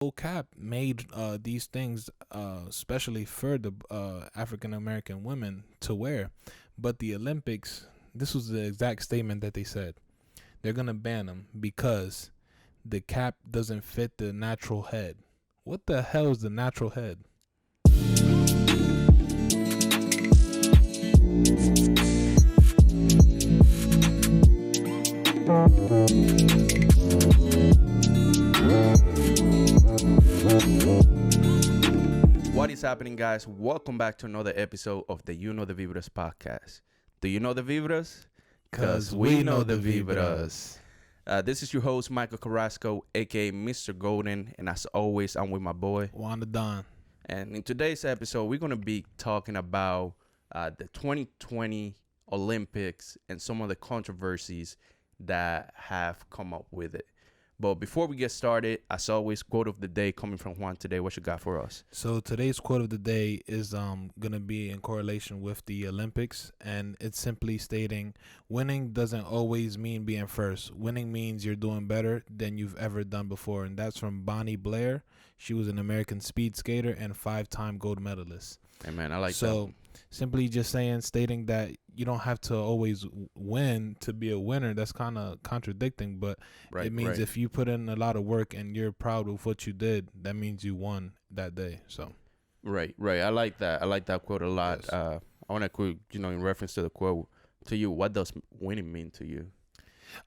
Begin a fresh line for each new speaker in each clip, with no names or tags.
SoulCap made these things especially for the African American women to wear, but the Olympics. This was the exact statement that they said. They're gonna ban them because the cap doesn't fit the natural head. What the hell is the natural head?
What is happening, guys? Welcome back to another episode of the You Know the Vibras podcast. Do you know the Vibras?
Cause we know the Vibras.
This is your host, Michael Carrasco, aka Mr. Golden, and as always, I'm with my boy.
Wanda Don.
And in today's episode, we're going to be talking about the 2020 Olympics and some of the controversies that have come up with it. But before we get started, as always, quote of the day coming from Juan today. What you got for us?
So today's quote of the day is gonna be in correlation with the Olympics, and it's simply stating, winning doesn't always mean being first. Winning means you're doing better than you've ever done before. And that's from Bonnie Blair. She was an American speed skater and 5-time gold medalist.
Hey, man, I like that.
So simply just stating that you don't have to always win to be a winner. That's kind of contradicting, but it means if you put in a lot of work and you're proud of what you did, that means you won that day. So
Right. I like that. I like that quote a lot.
Yes.
I want to quote, in reference to the quote, to you, what does winning mean to you?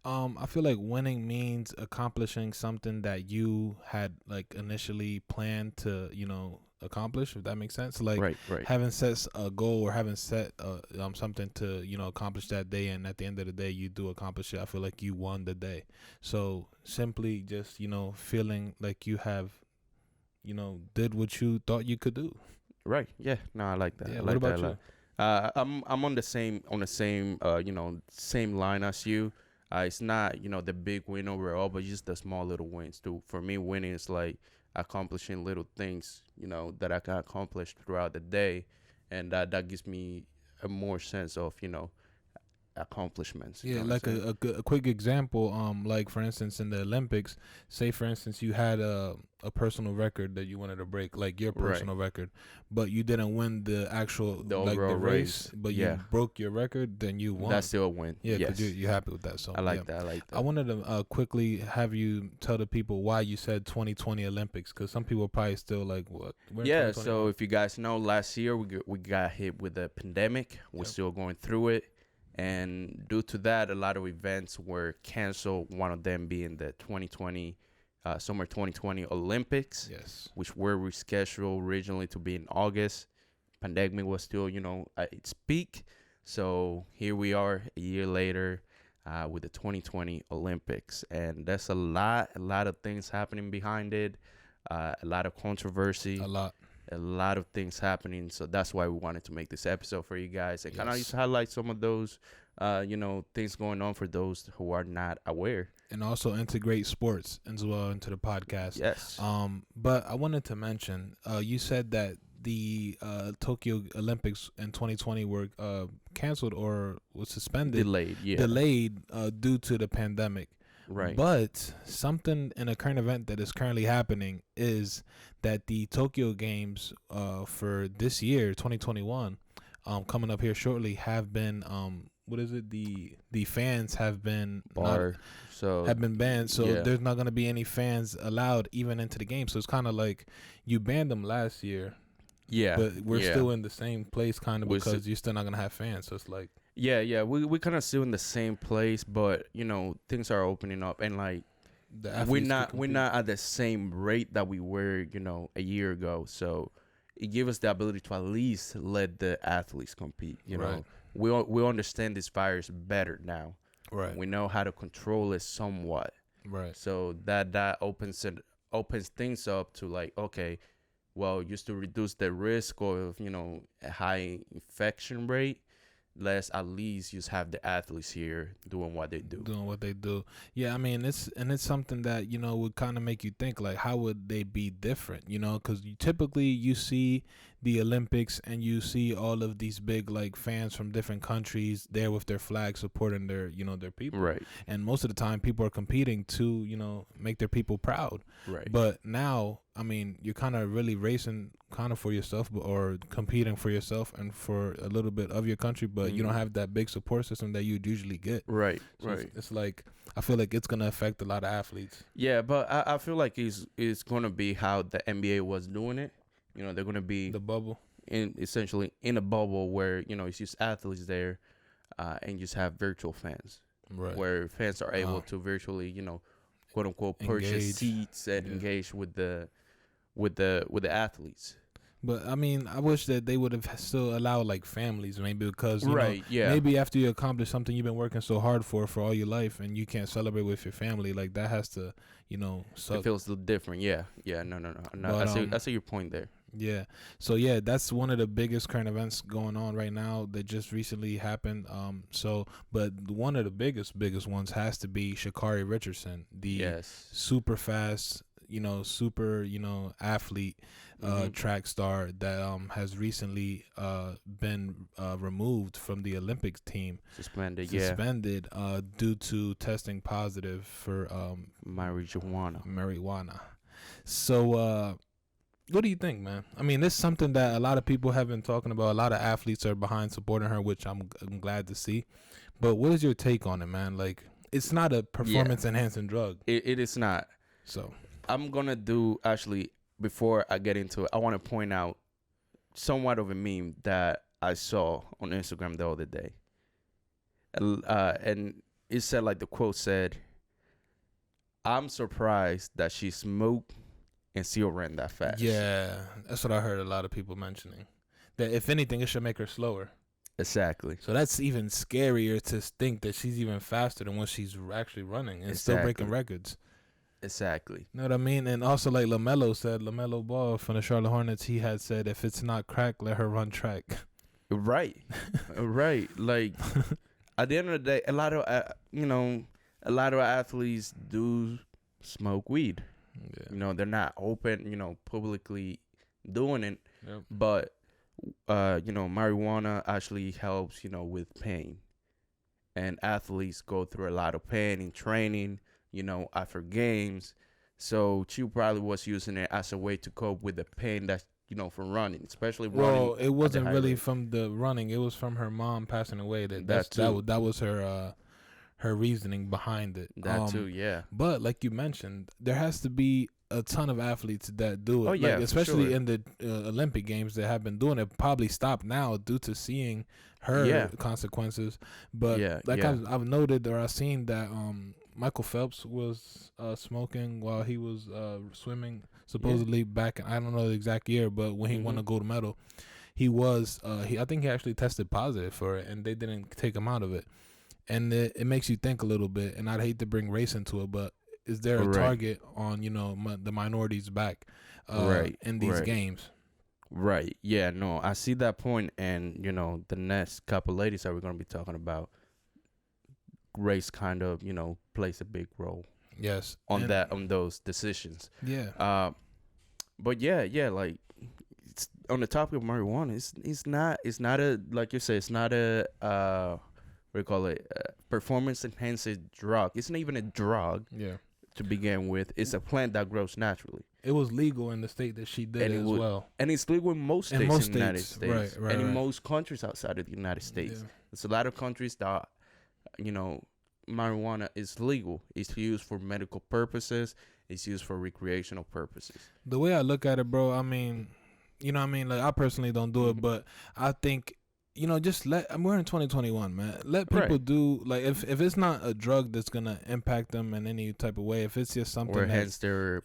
I feel like winning means accomplishing something that you had like initially planned to, accomplish, if that makes sense. Like
Right.
having set a goal or having set something to, accomplish that day, and at the end of the day you do accomplish it. I feel like you won the day. So simply just, feeling like you have, did what you thought you could do.
Right. Yeah. No, I like that.
Yeah,
I
what
like
about
that a
you?
lot. I'm on the same same line as you. It's not the big win overall, but just the small little wins too. For me, winning is like accomplishing little things that I can accomplish throughout the day, and that gives me a more sense of accomplishments. You
Yeah,
know
like
what I'm saying?
a quick example, like for instance in the Olympics, say for instance you had a personal record that you wanted to break, like your
Right.
personal record, but you didn't win the actual
The
like the
overall
race,
race,
but
yeah.
you broke your record, then you won.
That's still a win.
Yeah, because
Yes.
you're happy with that. So
I like
yeah.
that. I like that.
I wanted to quickly have you tell the people why you said 2020 Olympics, because some people probably still like, what? We're in
Yeah,
2021.
so if you guys know, last year we got hit with the pandemic. We're
Yep.
still going through it. And due to that, a lot of events were canceled, one of them being the 2020, summer 2020 Olympics,
Yes.
which were rescheduled originally to be in August. Pandemic was still, at its peak. So here we are a year later with the 2020 Olympics. And there's a lot of things happening behind it, a lot of controversy. A lot of things happening, so that's why we wanted to make this episode for you guys and kind of
Yes.
just highlight some of those things going on for those who are not aware.
And also integrate sports as well into the podcast.
Yes.
But I wanted to mention, you said that the Tokyo Olympics in 2020 were canceled or was suspended, delayed due to the pandemic.
Right.
But something in a current event that is currently happening is that the Tokyo Games for this year, 2021, coming up here shortly, have been the fans have been
Barred.
have been banned. So
yeah.
there's not going to be any fans allowed even into the game. So it's kind of like you banned them last year.
Yeah.
But we're
yeah.
still in the same place kind of
We're
because you're still not going to have fans. So it's like.
Yeah. We kind of still in the same place, but things are opening up, and like we're not at the same rate that we were a year ago. So it gives us the ability to at least let the athletes compete.
Right.
We understand this virus better now.
Right.
We know how to control it somewhat.
Right.
So that opens things up to like, okay, well, just to reduce the risk of a high infection rate, let's at least just have the athletes here doing what they do.
Doing what they do. Yeah, I mean, it's something that, would kind of make you think, like, how would they be different, because typically you see the Olympics and you see all of these big, like, fans from different countries there with their flag supporting their, their people.
Right.
And most of the time people are competing to, make their people proud.
Right.
But now, I mean, you're kind of really racing kind of for yourself, or competing for yourself and for a little bit of your country, but you don't have that big support system that you'd usually get.
Right.
So
right.
It's like, I feel like it's gonna affect a lot of athletes.
Yeah, but I feel like it's gonna be how the NBA was doing it. They're gonna be
The bubble.
essentially in a bubble where it's just athletes there, and just have virtual fans,
Right.
where fans are able to virtually, quote unquote, purchase
Engage.
seats and engage with the athletes.
But I mean, I wish that they would have still allowed, like, families, maybe, because
Yeah,
maybe after you accomplish something you've been working so hard for all your life, and you can't celebrate with your family, like, that has to, suck.
it feels a little different. Yeah, no.
But,
I see your point there.
Yeah. So yeah, that's one of the biggest current events going on right now that just recently happened. But one of the biggest ones has to be Sha'Carri Richardson, the super fast, super, athlete, track star that has recently been removed from the Olympics team.
Suspended
due to testing positive for marijuana. So what do you think, man? I mean, it's something that a lot of people have been talking about. A lot of athletes are behind supporting her, which I'm glad to see. But what is your take on it, man? Like, it's not a performance-enhancing drug.
It is not.
So
I'm going to do, actually, before I get into it, I want to point out somewhat of a meme that I saw on Instagram the other day. And it said, like, the quote said, "I'm surprised that she smoked and still ran that fast."
Yeah, that's what I heard a lot of people mentioning. That if anything, it should make her slower.
Exactly.
So that's even scarier to think that she's even faster than when she's actually running and still breaking records.
Exactly.
You know what I mean? And also, like LaMelo Ball from the Charlotte Hornets, he had said, if it's not crack, let her run track.
Right. Right. Like, at the end of the day, a lot of athletes do smoke weed.
Yeah.
They're not open, publicly doing it.
Yep.
But, marijuana actually helps, with pain. And athletes go through a lot of pain in training, after games. So she probably was using it as a way to cope with the pain that, from running, especially running.
Well, it wasn't really from the running. It was from her mom passing away. That was her reasoning behind it.
That too, yeah.
But like you mentioned, there has to be a ton of athletes that do it.
Oh, yeah,
especially in the Olympic Games that have been doing it. Probably stop now due to seeing her consequences. But I've noted, or I've seen that Michael Phelps was smoking while he was swimming, supposedly back in, I don't know the exact year, but when he won a gold medal, he was I think he actually tested positive for it, and they didn't take him out of it. And it makes you think a little bit, and I'd hate to bring race into it, but is there a target on, the minorities back in these games?
Right. Yeah, no, I see that point, and, the next couple ladies that we're going to be talking about, race kind of, plays a big role.
Yes.
On those decisions.
Yeah.
But yeah, like, it's, on the topic of marijuana, it's not a, like you say, it's not a, what do you call it, performance enhancing drug. It's not even a drug.
Yeah.
To begin with, it's a plant that grows naturally.
It was legal in the state that she did it as well.
And it's legal in most states in the United States.
Right,
and in most countries outside of the United States. Yeah. There's a lot of countries that, marijuana is legal. It's used for medical purposes. It's used for recreational purposes.
The way I look at it, bro, I mean, like, I personally don't do it, but I think, just we're in 2021, man. Let people do, like, if it's not a drug that's gonna impact them in any type of way, if it's just something
or enhance their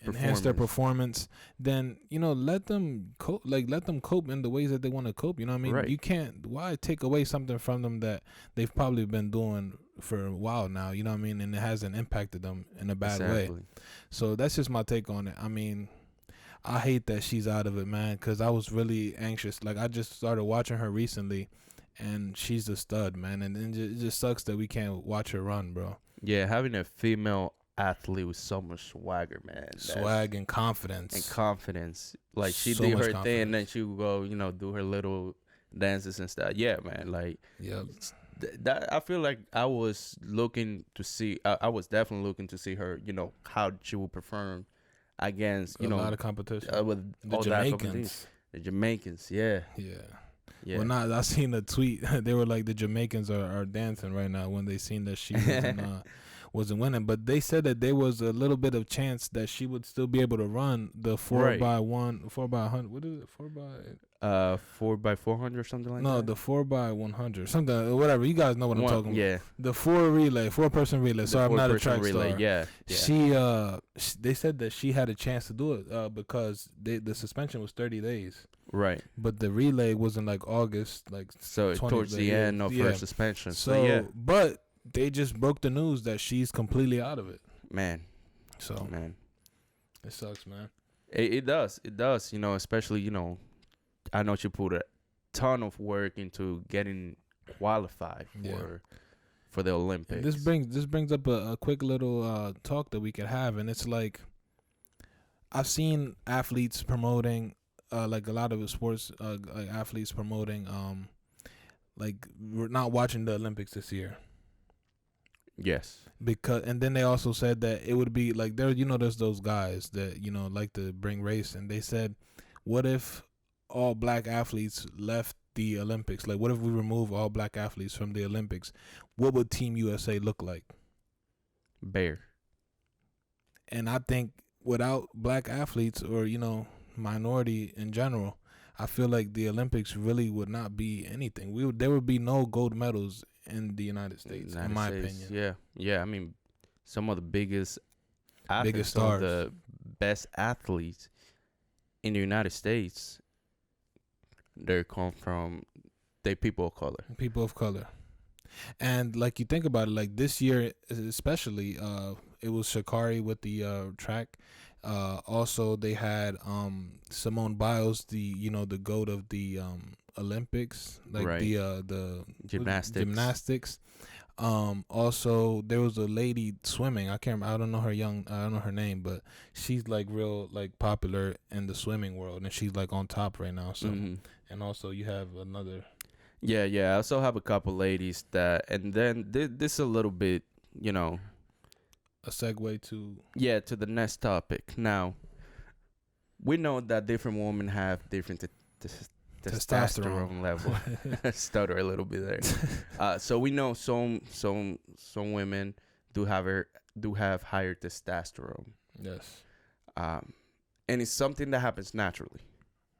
performance, then let them cope. Like, let them cope in the ways that they want to cope. You know what I mean?
Right.
You can't. Why take away something from them that they've probably been doing for a while now? You know what I mean? And it hasn't impacted them in a bad way. So that's just my take on it. I mean, I hate that she's out of it, man, because I was really anxious. Like, I just started watching her recently, and she's a stud, man. And it just sucks that we can't watch her run, bro.
Yeah, having a female athlete with so much swagger, man.
Swag and confidence.
And confidence. Like, she
So
did
much
her thing,
confidence.
and then she would go, do her little dances and stuff. Yeah, man. Like,
Yep.
that I feel like I was looking to see. I was definitely looking to see her. How she would perform against
A lot of competition.
with
The
all that competition.
Jamaicans.
The Jamaicans, yeah.
Well, not. I seen a tweet. They were like, the Jamaicans are dancing right now when they seen that she wasn't winning. But they said that there was a little bit of chance that she would still be able to run the 4x100. What is it?
4x400 or something like that.
No, the 4x100, something, whatever. You guys know what I'm talking about.
Yeah.
The 4-person relay. So I'm not a track
relay,
star.
Yeah.
They said that she had a chance to do it because the suspension was 30 days.
Right.
But the relay was in like August, like
so towards the end of her suspension. So yeah.
But they just broke the news that she's completely out of it.
Man.
So it sucks, man.
It does. Especially, I know she put a ton of work into getting qualified for the Olympics.
And this brings up a quick little talk that we could have, and it's like, I've seen athletes promoting like a lot of sports like athletes promoting like we're not watching the Olympics this year.
Yes.
And then they also said that it would be like there's those guys that like to bring race, and they said, what if all black athletes left the Olympics? Like, what if we remove all black athletes from the Olympics? What would Team USA look like?
Bare.
And I think without black athletes or minority in general, I feel like the Olympics really would not be anything. There would be no gold medals in the United States, in my opinion.
Yeah. I mean, some of the biggest
stars,
some of the best athletes in the United States, they come from people of color.
People of color. And like, you think about it, like this year especially, it was Sha'Carri with the track. Also, they had Simone Biles, the GOAT of the Olympics, like the gymnastics. Also, there was a lady swimming. I don't know her name, but she's like real like popular in the swimming world, and she's like on top right now. So, and also you have another.
Yeah. I also have a couple ladies and then this a little bit,
a segue to
the next topic. Now, we know that different women have different testosterone level. Stutter a little bit there. So we know some women do have higher testosterone.
Yes.
And it's something that happens naturally.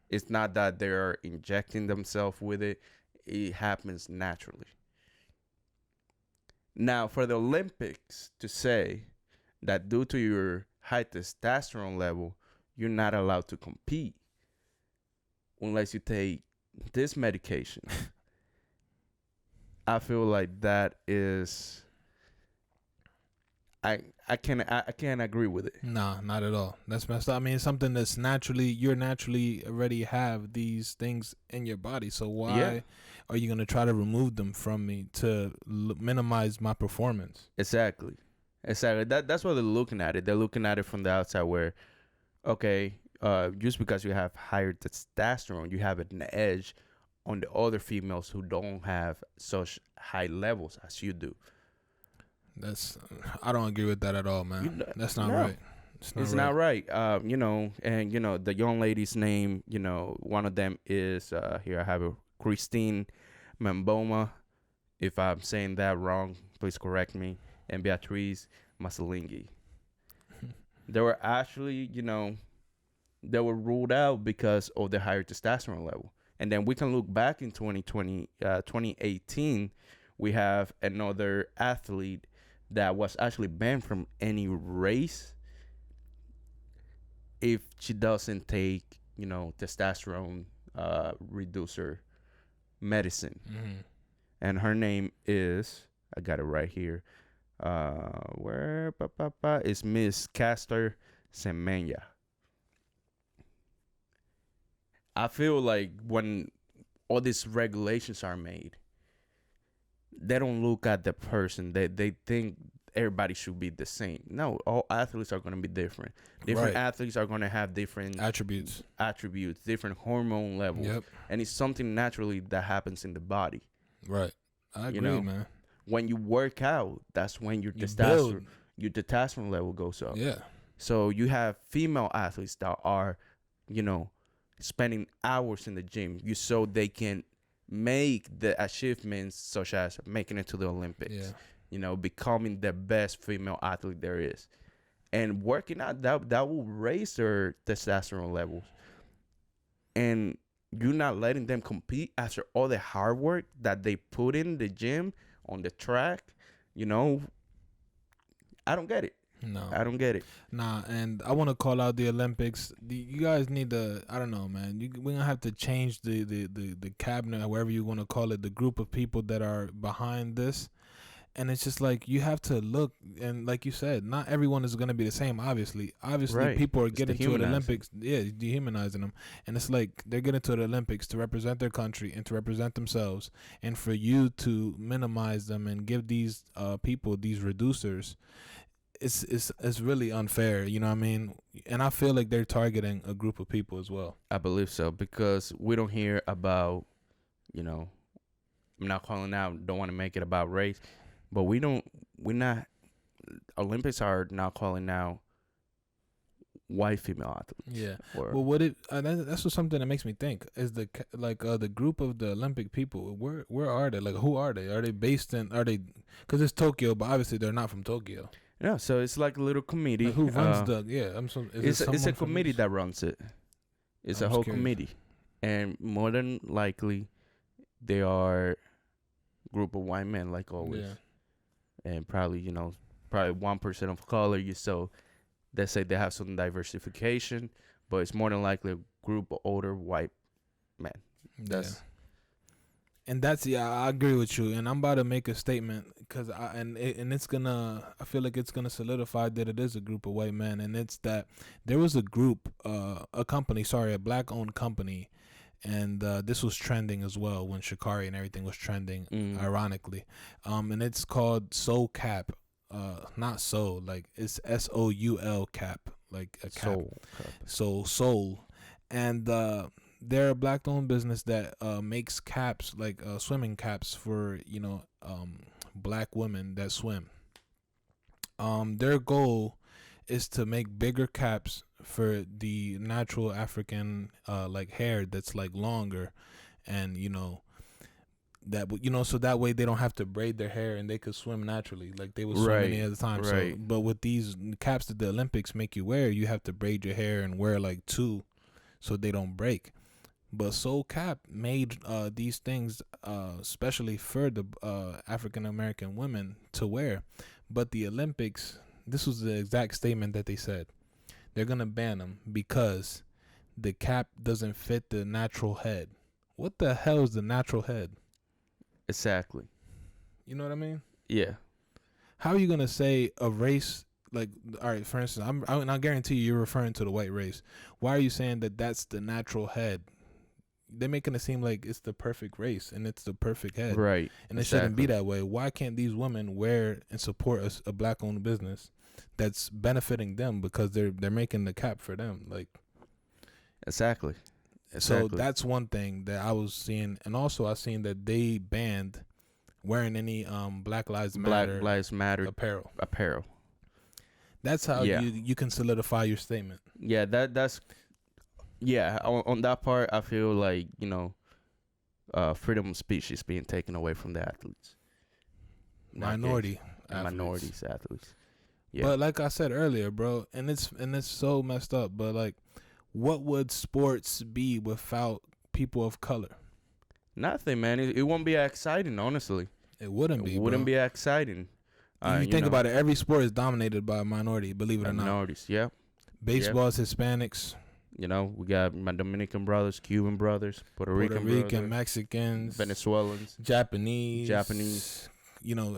It's not that they're injecting themselves with it. It happens naturally. Now, for the Olympics to say that due to your high testosterone level, you're not allowed to compete unless you take this medication, I feel like that is, I can't agree with it.
Nah, not at all. That's messed up. I mean, it's something that's you're naturally already have these things in your body. So why are you going to try to remove them from me to minimize my performance?
Exactly. That's what they're looking at it. They're looking at it from the outside where, okay, just because you have higher testosterone, you have an edge on the other females who don't have such high levels as you do.
I don't agree with that at all, man. That's not right.
It's not right. And the young lady's name, one of them is here I have it, Christine Mboma. If I'm saying that wrong, please correct me. And Beatriz Masalingi. They were actually, they were ruled out because of the higher testosterone level. And then we can look back in 2018, we have another athlete that was actually banned from any race if she doesn't take, testosterone reducer medicine.
Mm-hmm.
And her name is, I got it right here. Is Miss Caster Semenya. I feel like when all these regulations are made they don't look at the person. They think everybody should be the same. No, all athletes are going to be different. Different
Right.
athletes are going to have different
Attributes.
different hormone levels.
Yep.
And it's something naturally that happens in the body.
Right. I
You
agree,
know,
man.
when you work out, that's when your
You
testosterone level goes up.
Yeah.
So you have female athletes that are, spending hours in the gym so they can make the achievements such as making it to the Olympics.
Yeah.
Becoming the best female athlete there is. And working out, that will raise their testosterone levels. And you're not letting them compete after all the hard work that they put in the gym, on the track. I don't get it.
No.
I don't get it.
Nah, and I want to call out the Olympics. You guys need to, I don't know, man. We're going to have to change the cabinet, however you want to call it, the group of people that are behind this. And it's just like you have to look, and like you said, not everyone is going to be the same, obviously.
Right.
People are
It's
getting to the
dehumanizing.
Olympics. Yeah, dehumanizing them. And it's like they're getting to the Olympics to represent their country and to represent themselves. And for you to minimize them and give these people, these reducers, it's really unfair, you know what I mean? And I feel like they're targeting a group of people as well.
I believe so, because we don't hear about, I'm not calling out, don't want to make it about race, but Olympics are not calling out white female athletes.
Yeah.
Or,
Well, that's what something that makes me think is the group of the Olympic people. Where are they? Like, who are they? Are they based in? Are they? Because it's Tokyo, but obviously they're not from Tokyo.
yeah, so it's like a little committee.
Like, who runs the? Yeah,
It's a committee that runs it. It's a whole
curious.
committee, and more than likely, they are a group of white men, like always, and probably 1% of color. So they say they have some diversification, but it's more than likely a group of older white men. That's
And I agree with you. And I'm about to make a statement because I feel like it's gonna solidify that it is a group of white men, and it's that there was a group, a black owned company, and this was trending as well when Sha'Carri and everything was trending, ironically, and it's called SoulCap, not soul, like it's SOUL cap, like a cap, soul, and they're a black-owned business that makes caps, like swimming caps for black women that swim. Their goal is to make bigger caps for the natural African like hair that's like longer, and so that way they don't have to braid their hair and they could swim naturally like they would swim any other time.
Right.
So, but with these caps that the Olympics make you wear, you have to braid your hair and wear like two so they don't break. But SoulCap made these things especially for the African American women to wear. But the Olympics, this was the exact statement that they said. They're going to ban them because the cap doesn't fit the natural head. What the hell is the natural head?
exactly.
You know what I mean?
Yeah.
How are you going to say a race, like, all right, for instance, I guarantee you're referring to the white race. Why are you saying that that's the natural head? They're making it seem like it's the perfect race and it's the perfect head.
Right.
And it shouldn't be that way. Why can't these women wear and support a black-owned business that's benefiting them because they're making the cap for them? Like,
Exactly.
so that's one thing that I was seeing. And also I seen that they banned wearing any Black Lives Matter
apparel.
That's how you can solidify your statement.
Yeah, that's on that part I feel like, freedom of speech is being taken away from the athletes.
Minorities.
Athletes. Yeah.
But like I said earlier, bro, and it's so messed up, but like, what would sports be without people of color?
Nothing, man. It won't be exciting, honestly.
It wouldn't be.
It wouldn't be exciting.
If you think about it, every sport is dominated by a minority, believe it or not.
Minorities, yeah.
Baseball is Hispanics.
We got my Dominican brothers, Cuban brothers, Puerto Rican brothers,
Mexicans,
Venezuelans,
Japanese,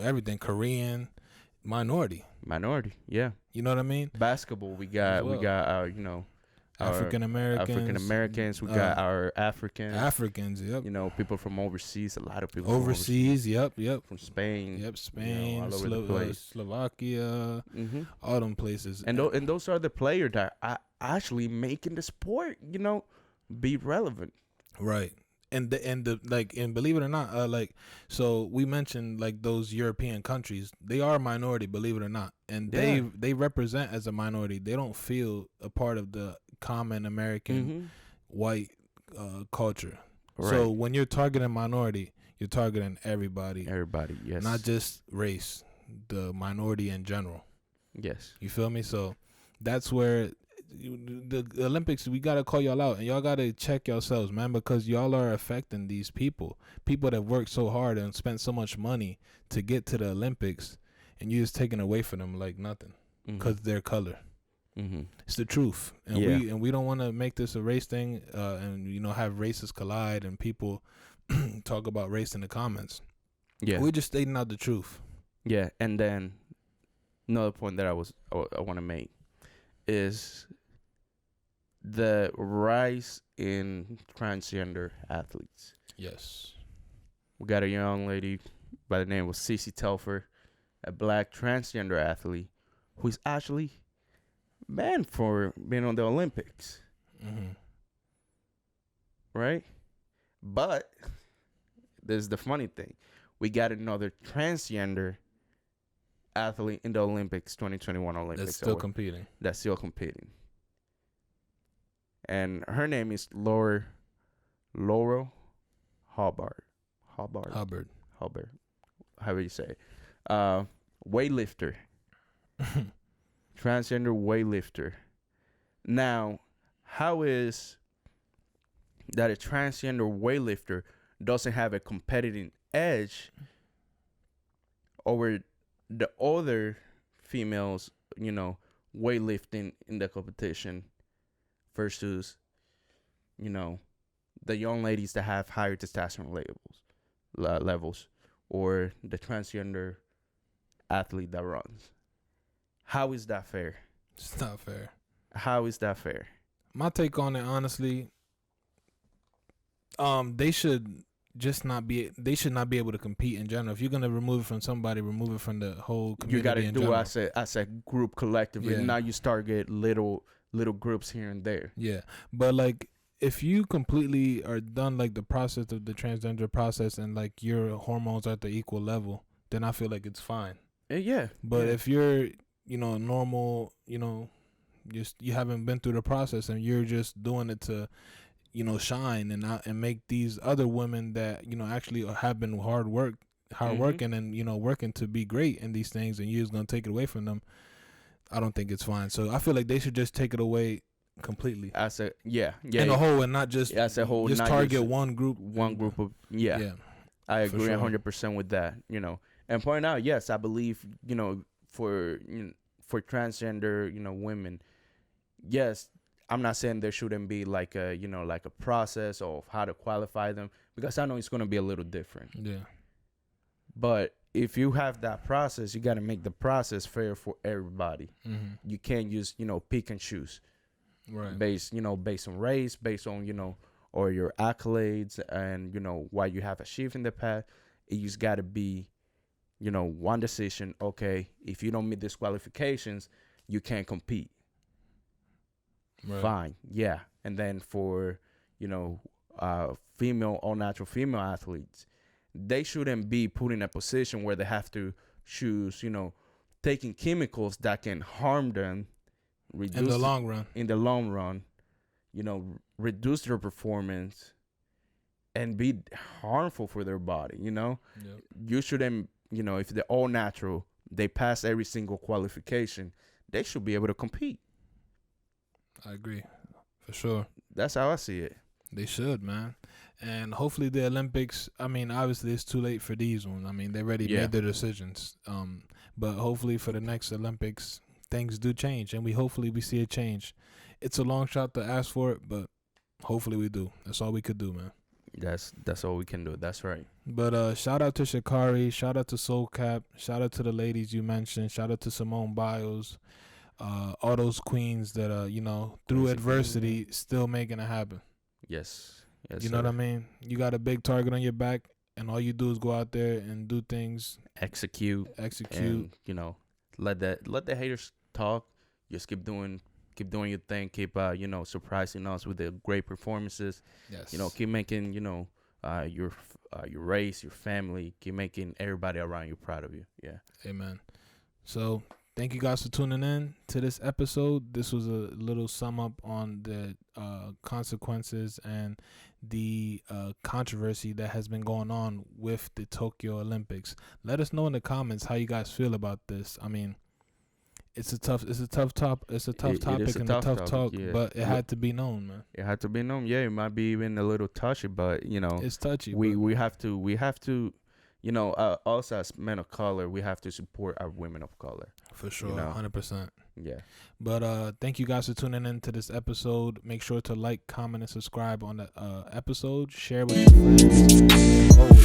everything, Korean, minority,
yeah.
You know what I mean?
Basketball, we got
African
Americans. We got our
Africans. Yep.
You know, people from overseas. A lot of people
overseas. Yep.
From Spain.
Yep. Spain,
all over the place.
Slovakia, all them places.
And those are the players that are actually making the sport, you know, be relevant.
Right. And believe it or not, so we mentioned like those European countries, they are a minority, believe it or not, and they represent as a minority. They don't feel a part of the common American white culture. Right. So when you're targeting minority, you're targeting everybody.
Everybody, yes.
Not just race, the minority in general.
Yes.
You feel me? So that's where the Olympics, we gotta call y'all out, and y'all gotta check yourselves, man, because y'all are affecting these people that worked so hard and spent so much money to get to the Olympics, and you're just taking away from them like nothing because their color. It's the truth, and we don't want to make this a race thing, and you know, have races collide and people talk about race in the comments. Yeah, we're just stating out the truth.
Yeah, and then another point that I want to make is the rise in transgender athletes.
Yes.
We got a young lady by the name of Cece Telfer, a black transgender athlete who's actually banned for being on the Olympics. Right? But there's the funny thing. We got another transgender athlete in the Olympics, 2021 Olympics.
That's still competing.
And her name is Laurel Hubbard. However you say it. Weightlifter. Transgender weightlifter. Now, how is that a transgender weightlifter doesn't have a competitive edge over the other females, you know, weightlifting in the competition versus, you know, the young ladies that have higher testosterone levels or the transgender athlete that runs? How is that fair?
It's not fair.
How is that fair?
My take on it, honestly, they should not be able to compete in general. If you're gonna remove it from somebody, remove it from the whole community.
You gotta do as a group collectively. Yeah. Now you start get little groups here and there.
Yeah, but like if you completely are done like the process of the transgender process and like your hormones are at the equal level, then I feel like it's fine.
Yeah.
But if you're, you know, normal, you know, you haven't been through the process and you're just doing it to, you know, shine and make these other women that, you know, actually have been hard working and, you know, working to be great in these things, and you're just gonna take it away from them, I don't think it's fine. So I feel like they should just take it away completely
as a
in a whole, and not just
as a whole,
just target one group
of I agree 100% with that, you know, and point out, yes, I believe, you know, for transgender, you know, women, yes, I'm not saying there shouldn't be like a, you know, like a process of how to qualify them, because I know it's going to be a little different.
Yeah.
But if you have that process, you got to make the process fair for everybody. You can't just, you know, pick and choose.
Right.
Based on race, based on, you know, or your accolades and, you know, what you have achieved in the past. It just got to be, you know, one decision. Okay, if you don't meet these qualifications, you can't compete. Right. Fine. Yeah. And then for, you know, all natural female athletes, they shouldn't be put in a position where they have to choose, you know, taking chemicals that can harm them
in the long run,
you know, reduce their performance and be harmful for their body, you know. Yep. You shouldn't, you know, if they're all natural, they pass every single qualification, they should be able to compete.
I agree, for sure.
That's how I see it.
They should, man. And hopefully the Olympics, I mean, obviously it's too late for these ones. I mean, they already made their decisions. But hopefully for the next Olympics, things do change, and hopefully we see a change. It's a long shot to ask for it, but hopefully we do. That's all we could do, man.
That's all we can do. That's right.
But shout out to Sha'Carri, shout out to SoulCap, shout out to the ladies you mentioned, shout out to Simone Biles. all those queens that through
Basically,
adversity still making it happen.
Yes. Yes.
You know what I mean? You got a big target on your back, and all you do is go out there and do things,
Execute, and let the haters talk. Just keep doing your thing. Keep surprising us with the great performances.
Yes.
Keep making your race, your family. Keep making everybody around you proud of you. Yeah.
Amen. So thank you guys for tuning in to this episode. This was a little sum up on the consequences and the controversy that has been going on with the Tokyo Olympics. Let us know in the comments how you guys feel about this. I mean, it's a tough topic and a tough talk,
yeah.
but it had to be known, man.
It had to be known. Yeah, it might be even a little touchy, but
it's touchy.
We have to. Us as men of color, we have to support our women of color.
For sure, 100%.
Yeah.
But thank you guys for tuning in to this episode. Make sure to like, comment, and subscribe on the episode. Share with your friends.